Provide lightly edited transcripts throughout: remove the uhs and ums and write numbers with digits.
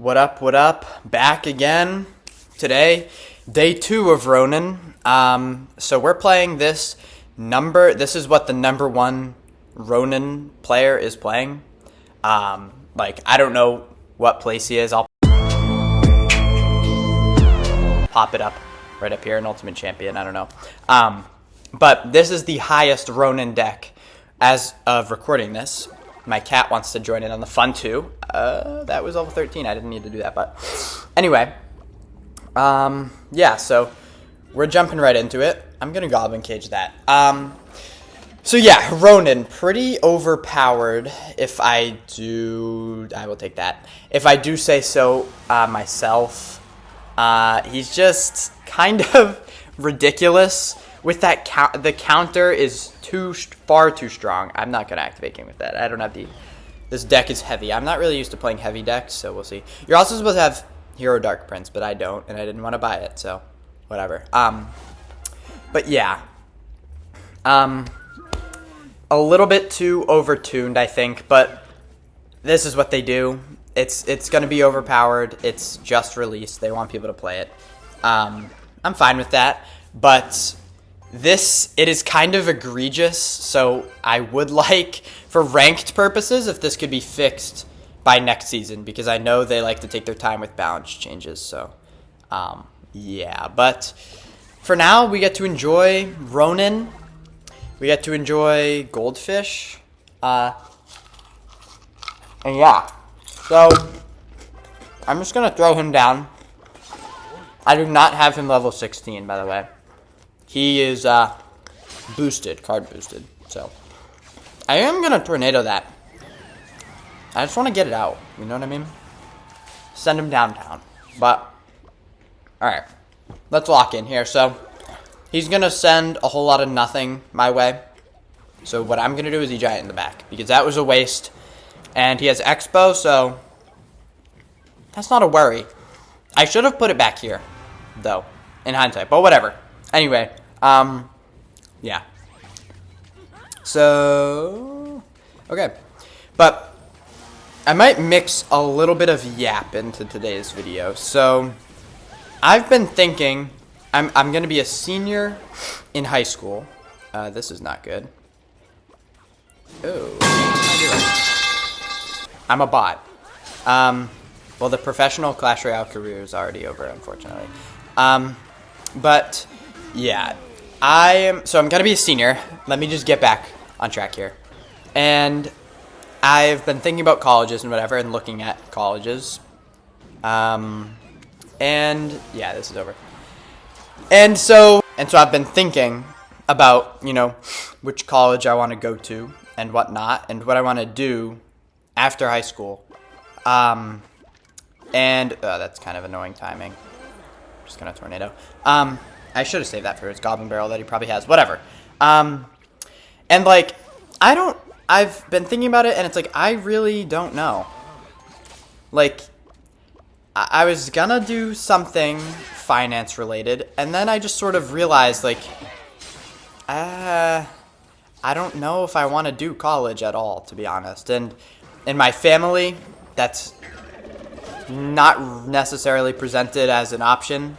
What up, what up? Back again today. Day 2 of Ronin. So we're playing this is what the number 1 Ronin player is playing. I don't know what place he is. I'll pop it up right up here, an Ultimate Champion, I don't know. But this is the highest Ronin deck as of recording this. My cat wants to join in on the fun too. That was level 13. I didn't need to do that, but anyway. Yeah, so we're jumping right into it. I'm going to Goblin Cage that. So yeah, Ronin, pretty overpowered if I will take that. If I do say so myself. He's just kind of ridiculous with that the counter is far too strong. I'm not going to activate King with that. I don't have this deck is heavy. I'm not really used to playing heavy decks, so we'll see. You're also supposed to have Hero Dark Prince, but I don't, and I didn't want to buy it, so whatever. But yeah. A little bit too overtuned, I think, but this is what they do. It's going to be overpowered. It's just released. They want people to play it. I'm fine with that, but it is kind of egregious, so I would like, for ranked purposes, if this could be fixed by next season, because I know they like to take their time with balance changes, so, yeah. But for now, we get to enjoy Ronin. We get to enjoy Goldfish. And yeah. So, I'm just going to throw him down. I do not have him level 16, by the way. He is boosted, card boosted. So, I am going to tornado that. I just want to get it out. You know what I mean? Send him downtown. But, alright. Let's lock in here. So, he's going to send a whole lot of nothing my way. So, what I'm going to do is E-Giant in the back. Because that was a waste. And he has Expo, so that's not a worry. I should have put it back here, though, in hindsight. But whatever. Anyway, yeah. So, okay. But I might mix a little bit of yap into today's video. So, I've been thinking, I'm going to be a senior in high school. This is not good. Oh, what am I doing? I'm a bot. Well, the professional Clash Royale career is already over, unfortunately. But yeah, so I'm gonna be a senior. Let me just get back on track here. And I've been thinking about colleges and whatever, and looking at colleges. And yeah, this is over. And so I've been thinking about, which college I want to go to and whatnot, and what I want to do after high school. And that's kind of annoying timing. I'm just gonna tornado. I should have saved that for his Goblin Barrel that he probably has. Whatever. And like, I've been thinking about it, and it's like, I really don't know. Like, I was gonna do something finance related, and then I just sort of realized, like, I don't know if I want to do college at all, to be honest. And in my family, that's not necessarily presented as an option,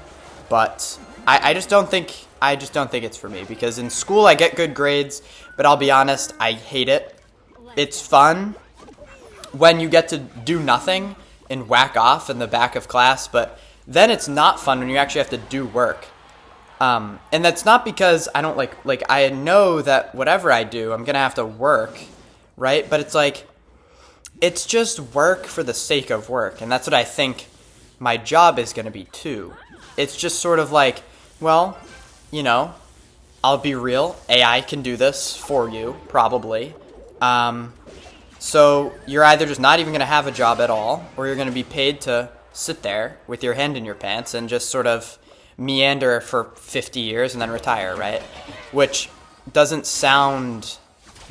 but I just don't think it's for me, because in school I get good grades, but I'll be honest, I hate it. It's fun when you get to do nothing and whack off in the back of class, but then it's not fun when you actually have to do work. And that's not because I don't like I know that whatever I do, I'm gonna have to work, right? But it's like, it's just work for the sake of work, and that's what I think my job is going to be too. It's just sort of like, well, I'll be real, AI can do this for you, probably. So you're either just not even going to have a job at all, or you're going to be paid to sit there with your hand in your pants and just sort of meander for 50 years and then retire, right? Which doesn't sound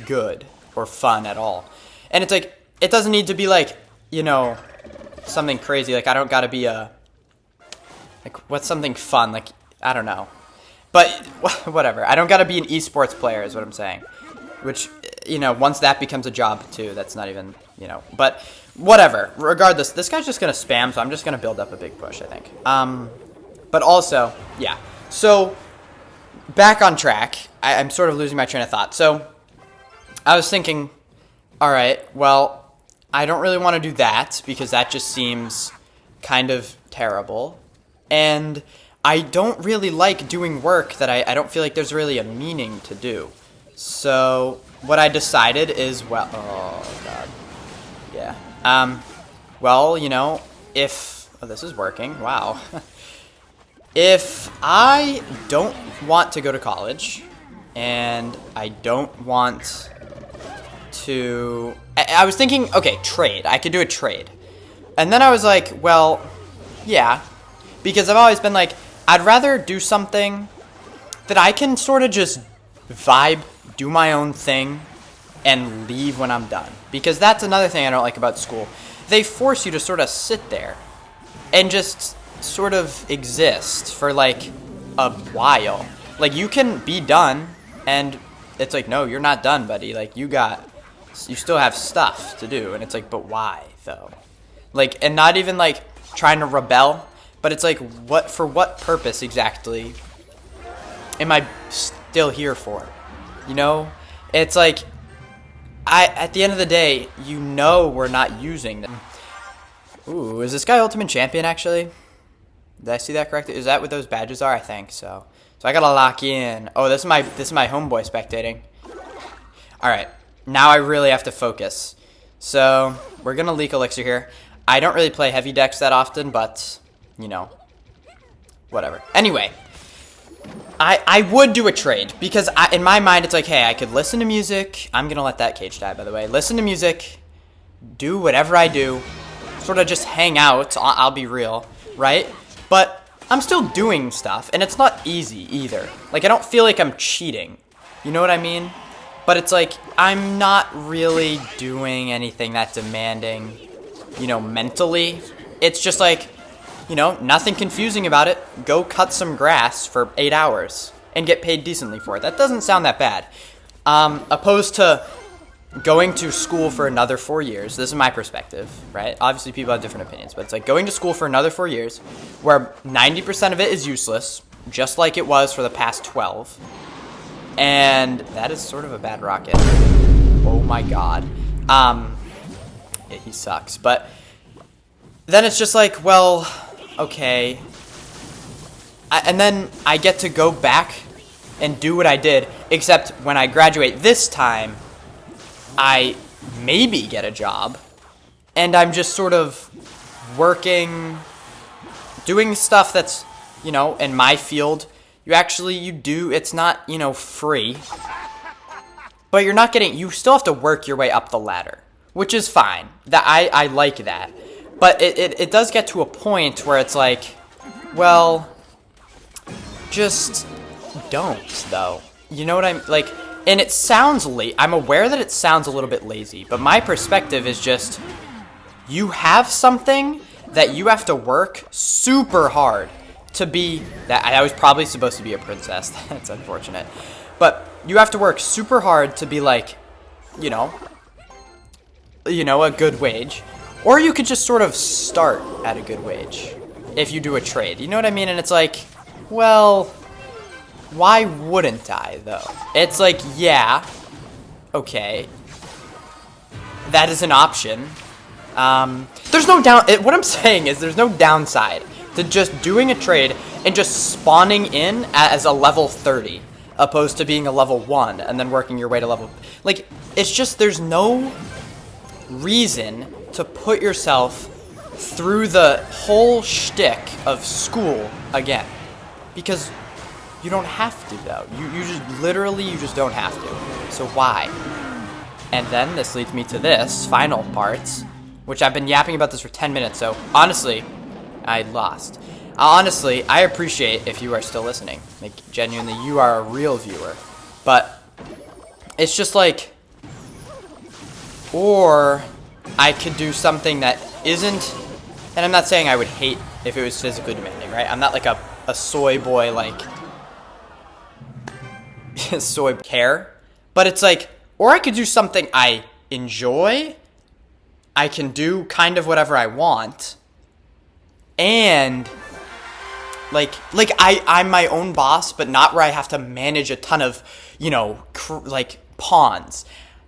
good or fun at all. And it's like, it doesn't need to be like, something crazy. Like, I don't gotta be what's something fun? Like, I don't know. But, whatever. I don't gotta be an esports player is what I'm saying. Which, once that becomes a job, too, that's not even, But whatever. Regardless, this guy's just going to spam, so I'm just going to build up a big push, I think. But also, yeah. So, back on track. I'm sort of losing my train of thought. So, I was thinking, all right, well, I don't really want to do that because that just seems kind of terrible. And I don't really like doing work that I don't feel like there's really a meaning to do. So what I decided is, well, oh god, yeah. Well, if this is working, wow. If I don't want to go to college, and I don't want to, I was thinking, okay, trade. I could do a trade, and then I was like, well, yeah, because I've always been like, I'd rather do something that I can sort of just vibe, do my own thing, and leave when I'm done. Because that's another thing I don't like about school. They force you to sort of sit there and just sort of exist for like a while. Like you can be done and it's like, no, you're not done, buddy. Like you still have stuff to do. And it's like, but why though? Like, and not even like trying to rebel, but it's like, for what purpose exactly am I still here for? It's like, at the end of the day, we're not using them. Ooh, is this guy Ultimate Champion actually? Did I see that correctly? Is that what those badges are? I think so. So I gotta lock in. Oh, this is my homeboy spectating. All right, now I really have to focus. So we're gonna leak Elixir here. I don't really play heavy decks that often, but whatever. Anyway, I would do a trade because in my mind it's like, hey, I could listen to music. I'm gonna let that cage die, by the way. Listen to music, do whatever I do, sort of just hang out. I'll be real, right? But I'm still doing stuff, and it's not easy either. Like I don't feel like I'm cheating. You know what I mean? But it's like I'm not really doing anything that demanding, mentally. It's just like, nothing confusing about it. Go cut some grass for 8 hours and get paid decently for it. That doesn't sound that bad. Opposed to going to school for another 4 years. This is my perspective, right? Obviously, people have different opinions, but it's like going to school for another 4 years where 90% of it is useless, just like it was for the past 12. And that is sort of a bad rocket. Oh my god. Yeah, he sucks. But then it's just like, well, okay. And then I get to go back and do what I did, except when I graduate this time, I maybe get a job, and I'm just sort of working, doing stuff that's, in my field, you do, it's not, free, but you're not getting, you still have to work your way up the ladder, which is fine. That I like that. But it does get to a point where it's like, well, just don't, though. You know what I'm, like, and it sounds I'm aware that it sounds a little bit lazy, but my perspective is just, you have something that you have to work super hard to be, that I was probably supposed to be a princess. That's unfortunate. But you have to work super hard to be like, a good wage. Or you could just sort of start at a good wage if you do a trade. You know what I mean? And it's like, well, why wouldn't I, though? It's like, yeah, okay, that is an option. There's no what I'm saying is there's no downside to just doing a trade and just spawning in as a level 30, opposed to being a level 1 and then working your way to level... Like, it's just, there's no reason to put yourself through the whole shtick of school again. Because you don't have to, though. You just don't have to. So why? And then this leads me to this final part, which I've been yapping about this for 10 minutes, so honestly, I lost. Honestly, I appreciate if you are still listening. Like, genuinely, you are a real viewer. But it's just like, or I could do something that isn't, and I'm not saying I would hate if it was physically demanding, right? I'm not like a soy boy, like, soy care. But it's like, or I could do something I enjoy, I can do kind of whatever I want, and I'm my own boss, but not where I have to manage a ton of, pawns.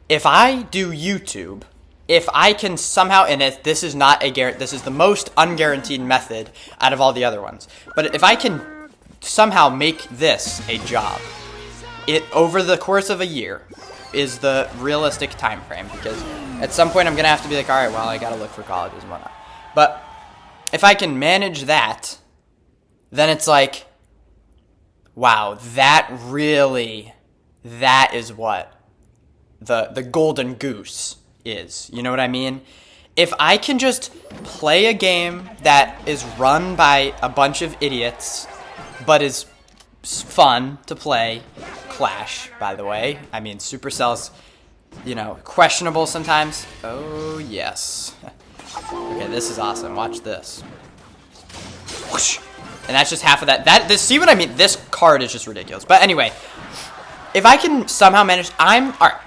If I do YouTube, if I can somehow, and this is not this is the most unguaranteed method out of all the other ones, but if I can somehow make this a job, it over the course of a year is the realistic time frame, because at some point I'm gonna have to be like, all right, well, I gotta look for colleges and whatnot. But if I can manage that, then it's like, wow, that is what the golden goose is. You know what I mean? If I can just play a game that is run by a bunch of idiots, but is fun to play, Clash, by the way. I mean, Supercell's, questionable sometimes. Oh, yes. Okay, this is awesome. Watch this. Whoosh. And that's just half of that. See what I mean? This card is just ridiculous. But anyway, if I can somehow manage, all right.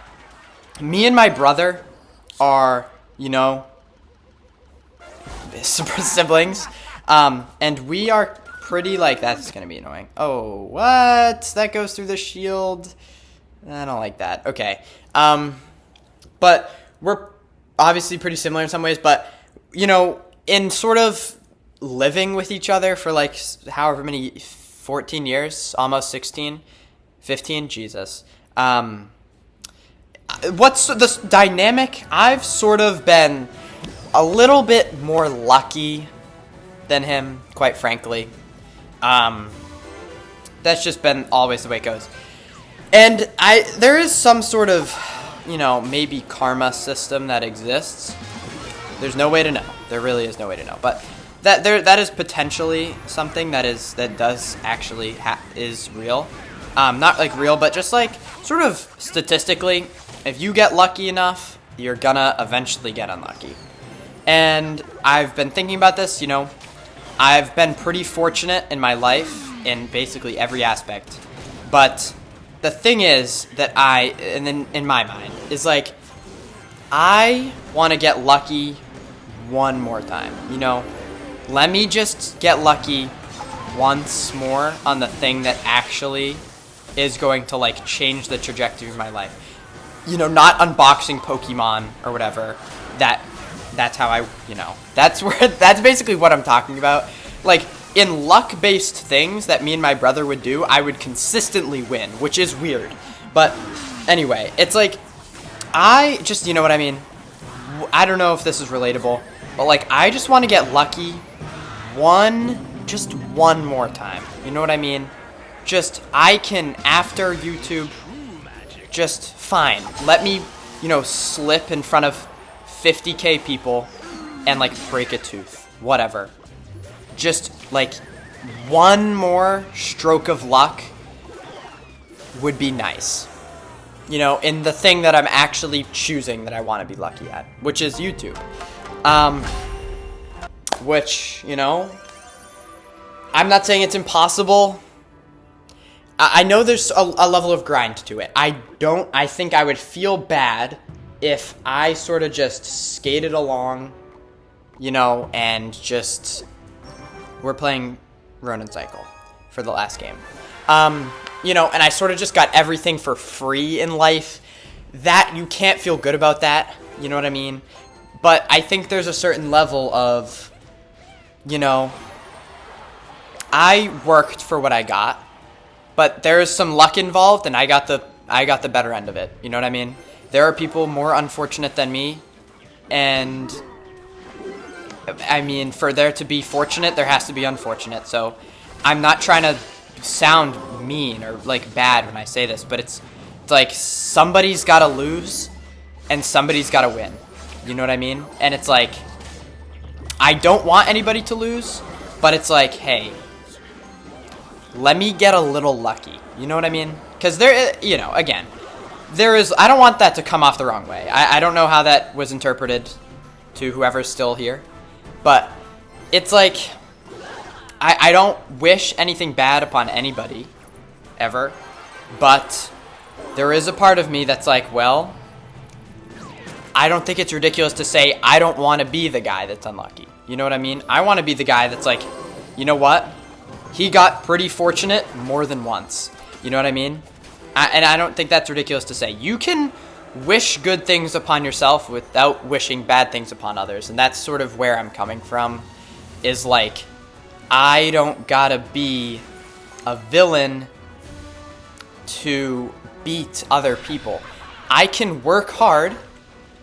Me and my brother are, siblings. And we are pretty, that's going to be annoying. Oh, what? That goes through the shield. I don't like that. Okay. But we're obviously pretty similar in some ways, but, in sort of living with each other for however many, 14 years, almost 16, 15, Jesus. What's this dynamic? I've sort of been a little bit more lucky than him, quite frankly. That's just been always the way it goes. And there is some sort of, maybe karma system that exists. There's no way to know. There really is no way to know. But that is potentially something that does actually is real. Not real, but just sort of statistically, if you get lucky enough, you're gonna eventually get unlucky. And I've been thinking about this, I've been pretty fortunate in my life in basically every aspect. But the thing is that in my mind, is I want to get lucky one more time. Let me just get lucky once more on the thing that actually is going to change the trajectory of my life. Not unboxing Pokemon or whatever. That's how that's basically what I'm talking about. In luck-based things that me and my brother would do, I would consistently win, which is weird. But anyway, it's I just, you know what I mean? I don't know if this is relatable, but I just want to get lucky just one more time. You know what I mean? Just, I can, after YouTube, just fine. Let me, slip in front of 50K people and break a tooth. Whatever. Just one more stroke of luck would be nice. In the thing that I'm actually choosing that I want to be lucky at, which is YouTube. Which, I'm not saying it's impossible. I know there's a level of grind to it. I think I would feel bad if I sort of just skated along, and just, we're playing Ronin Cycle for the last game. And I sort of just got everything for free in life. That, you can't feel good about that, you know what I mean? But I think there's a certain level of, I worked for what I got, but there is some luck involved, and I got the better end of it. You know what I mean? There are people more unfortunate than me, and I mean, for there to be fortunate, there has to be unfortunate. So I'm not trying to sound mean or bad when I say this, but it's somebody's got to lose and somebody's got to win. You know what I mean? And it's I don't want anybody to lose, but it's hey, let me get a little lucky. You know what I mean? Because again, I don't want that to come off the wrong way. I don't know how that was interpreted to whoever's still here, but it's I don't wish anything bad upon anybody, ever, but there is a part of me that's well, I don't think it's ridiculous to say I don't want to be the guy that's unlucky. You know what I mean? I want to be the guy that's like, you know what? He got pretty fortunate more than once. You know what I mean? And I don't think that's ridiculous to say. You can wish good things upon yourself without wishing bad things upon others. And that's sort of where I'm coming from, is like, I don't gotta be a villain to beat other people. I can work hard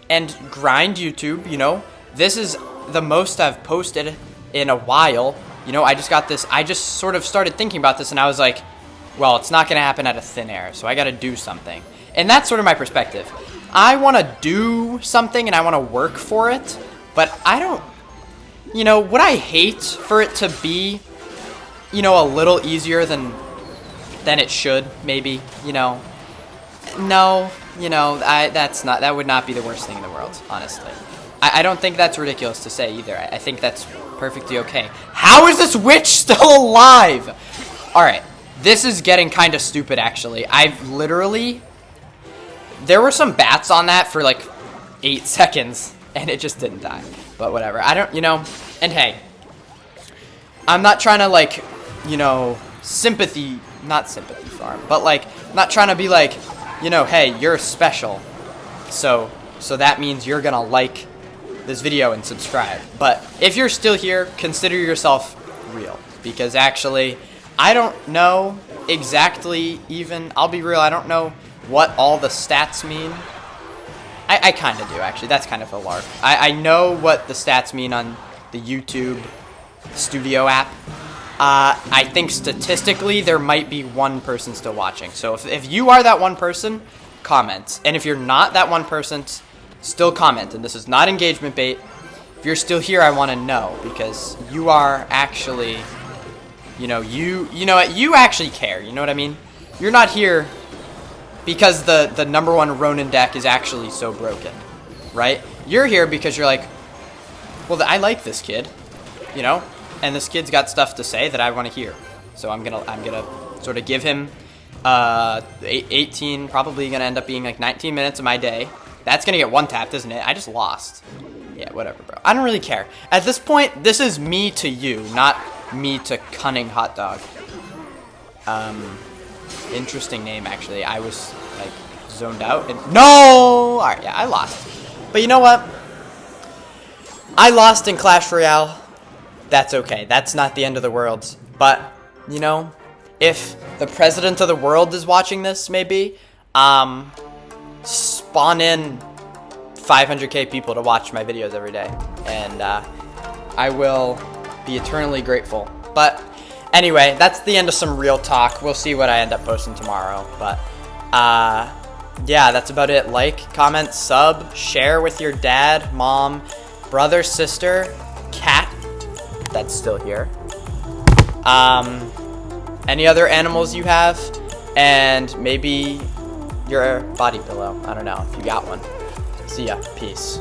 and grind YouTube, you know. This is the most I've posted in a while. You know, I just sort of started thinking about this, and I was like, well, it's not going to happen out of thin air, so I got to do something. And that's sort of my perspective. I want to do something, and I want to work for it, but I don't, you know, would I hate for it to be, you know, a little easier than it should, maybe, you know? No, you know, that would not be the worst thing in the world, honestly. I don't think that's ridiculous to say either. I think that's perfectly okay. How is this witch still alive? All right, this is getting kind of stupid, actually. There were some bats on that for like 8 seconds, and it just didn't die. But whatever. I don't, you know, and hey, I'm not trying to, like, you know, not sympathy farm, but like, I'm not trying to be like, you know, hey, you're special, so that means you're gonna like this video and subscribe. But if you're still here, consider yourself real, because actually, I don't know exactly even, I'll be real, I don't know what all the stats mean. I kind of do, actually. That's kind of a lark. I know what the stats mean on the YouTube Studio app. I think statistically there might be one person still watching. So if you are that one person, comment. And if you're not that one person, still comment. And this is not engagement bait. If you're still here, I want to know, because you are actually, you know, you actually care. You know what I mean? You're not here because the #1 Ronin deck is actually so broken, right? You're here because you're like, well, I like this kid, you know, and this kid's got stuff to say that I want to hear. So I'm gonna sort of give him 18, probably gonna end up being like 19 minutes of my day. That's gonna get one tapped, isn't it? I just lost. Yeah, whatever, bro. I don't really care. At this point, this is me to you, not me to Cunning Hot Dog. Interesting name, actually. I was like zoned out and no. All right, yeah, I lost. But you know what? I lost in Clash Royale. That's okay. That's not the end of the world. But you know, if the president of the world is watching this, maybe spawn in 500k people to watch my videos every day, and I will be eternally grateful. But anyway, that's the end of some real talk. We'll see what I end up posting tomorrow. But yeah, that's about it. Like, comment, sub, share with your dad, mom, brother, sister, cat that's still here. Any other animals you have, and maybe your body pillow. I don't know if you got one. See ya. Peace.